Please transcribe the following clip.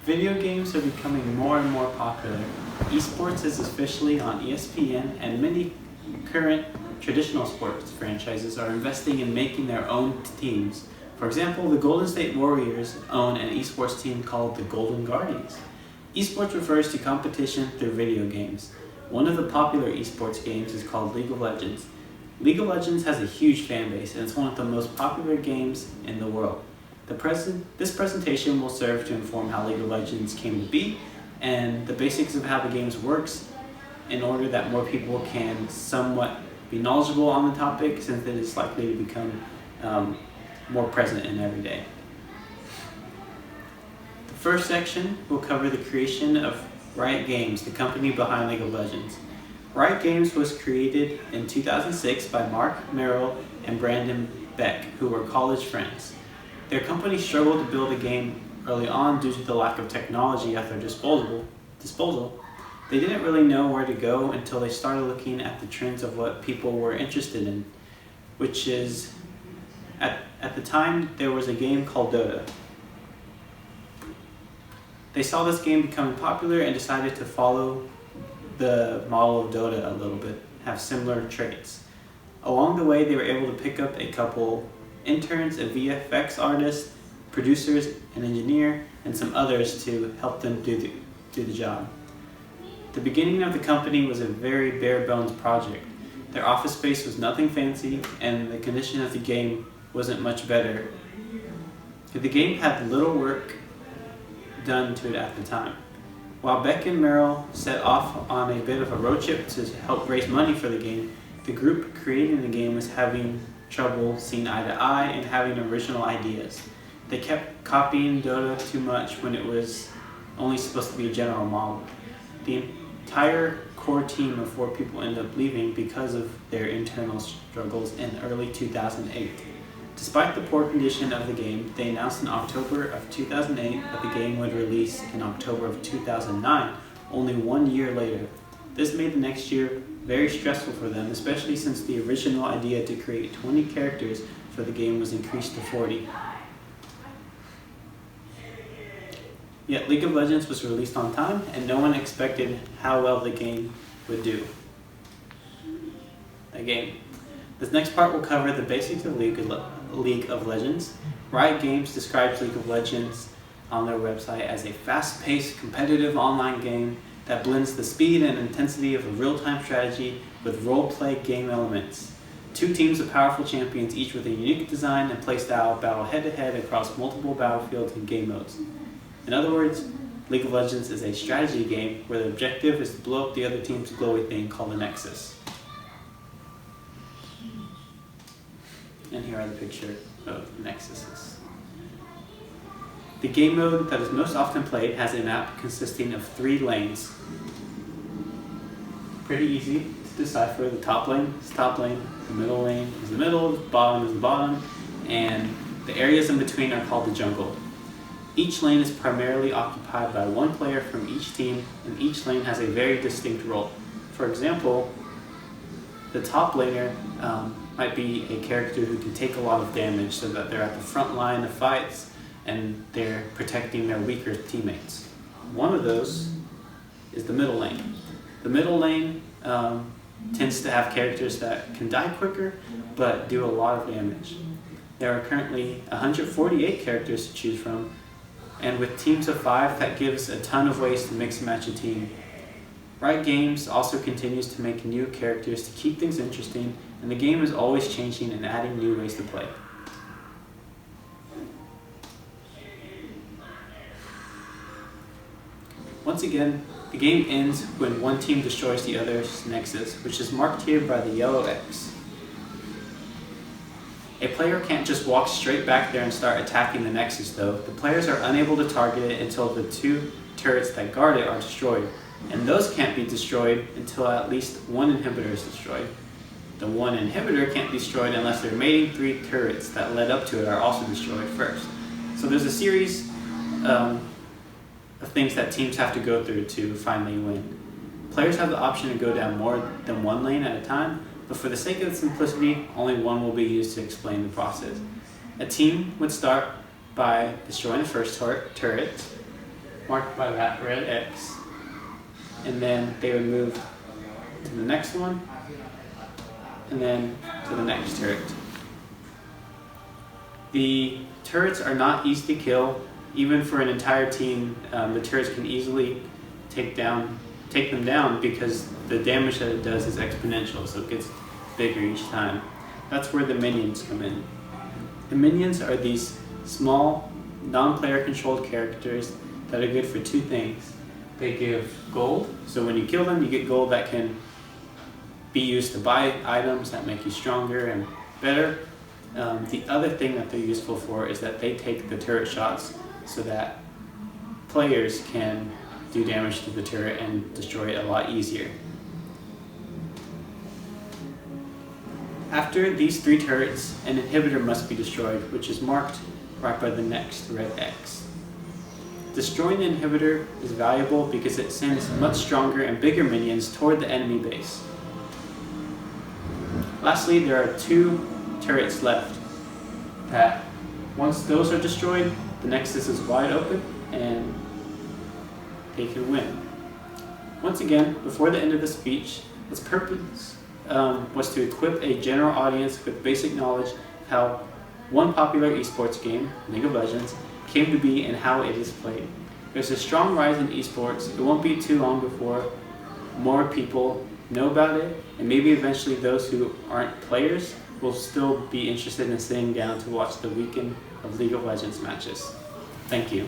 Video games are becoming more and more popular. Esports is officially on ESPN, and many current traditional sports franchises are investing in making their own teams. For example, the Golden State Warriors own an esports team called the Golden Guardians. Esports refers to competition through video games. One of the popular esports games is called League of Legends. League of Legends has a huge fan base, and it's one of the most popular games in the world. This presentation will serve to inform how League of Legends came to be and the basics of how the game works in order that more people can somewhat be knowledgeable on the topic, since it is likely to become more present in every day. The first section will cover the creation of Riot Games, the company behind League of Legends. Riot Games was created in 2006 by Mark Merrill and Brandon Beck, who were college friends. Their company struggled to build a game early on due to the lack of technology at their disposal. They didn't really know where to go until they started looking at the trends of what people were interested in, which is, at the time, there was a game called Dota. They saw this game becoming popular and decided to follow the model of Dota a little bit, have similar traits. Along the way, they were able to pick up a couple interns, a VFX artist, producers, an engineer, and some others to help them do the job. The beginning of the company was a very bare bones project. Their office space was nothing fancy, and the condition of the game wasn't much better. The game had little work done to it at the time. While Beck and Merrill set off on a bit of a road trip to help raise money for the game, the group creating the game was having trouble seeing eye to eye and having original ideas. They kept copying Dota too much when it was only supposed to be a general model. The entire core team of 4 people ended up leaving because of their internal struggles in early 2008. Despite the poor condition of the game, they announced in October of 2008 that the game would release in October of 2009, only 1 year later. This made the next year very stressful for them, especially since the original idea to create 20 characters for the game was increased to 40. Yet League of Legends was released on time, and no one expected how well the game would do. This next part will cover the basics of League of Legends. Riot Games describes League of Legends on their website as a fast-paced, competitive online game that blends the speed and intensity of a real-time strategy with role-play game elements. 2 teams of powerful champions, each with a unique design and playstyle, battle head-to-head across multiple battlefields and game modes. In other words, League of Legends is a strategy game where the objective is to blow up the other team's glowy thing called the Nexus. And here are the picture of Nexuses. The game mode that is most often played has a map consisting of 3 lanes. Pretty easy to decipher. The top lane is the top lane, the middle lane is the middle, the bottom is the bottom, and the areas in between are called the jungle. Each lane is primarily occupied by 1 player from each team, and each lane has a very distinct role. For example, the top laner might be a character who can take a lot of damage so that they're at the front line of fights and they're protecting their weaker teammates. One of those is the middle lane. The middle lane tends to have characters that can die quicker but do a lot of damage. There are currently 148 characters to choose from, and with teams of 5, that gives a ton of ways to mix and match a team. Riot Games also continues to make new characters to keep things interesting, and the game is always changing and adding new ways to play. Once again, the game ends when one team destroys the other's Nexus, which is marked here by the yellow X. A player can't just walk straight back there and start attacking the Nexus though. The players are unable to target it until the 2 turrets that guard it are destroyed, and those can't be destroyed until at least 1 inhibitor is destroyed. The 1 inhibitor can't be destroyed unless the remaining 3 turrets that led up to it are also destroyed first. So there's a series of things that teams have to go through to finally win. Players have the option to go down more than one lane at a time, but for the sake of simplicity, only one will be used to explain the process. A team would start by destroying the first turret, marked by that red X, and then they would move to the next one, and then to the next turret. The turrets are not easy to kill. Even for an entire team, the turrets can easily take them down because the damage that it does is exponential, so it gets bigger each time. That's where the minions come in. The minions are these small, non-player controlled characters that are good for two things. They give gold, so when you kill them, you get gold that can be used to buy items that make you stronger and better. The other thing that they're useful for is that they take the turret shots so that players can do damage to the turret and destroy it a lot easier. After these three turrets, an inhibitor must be destroyed, which is marked right by the next red X. Destroying the inhibitor is valuable because it sends much stronger and bigger minions toward the enemy base. Lastly, there are two turrets left that once those are destroyed, the Nexus is wide open and they can win. Once again, before the end of the speech, its purpose was to equip a general audience with basic knowledge of how one popular esports game, League of Legends, came to be and how it is played. There's a strong rise in esports. It won't be too long before more people know about it, and maybe eventually those who aren't players will still be interested in sitting down to watch the weekend of League of Legends matches. Thank you.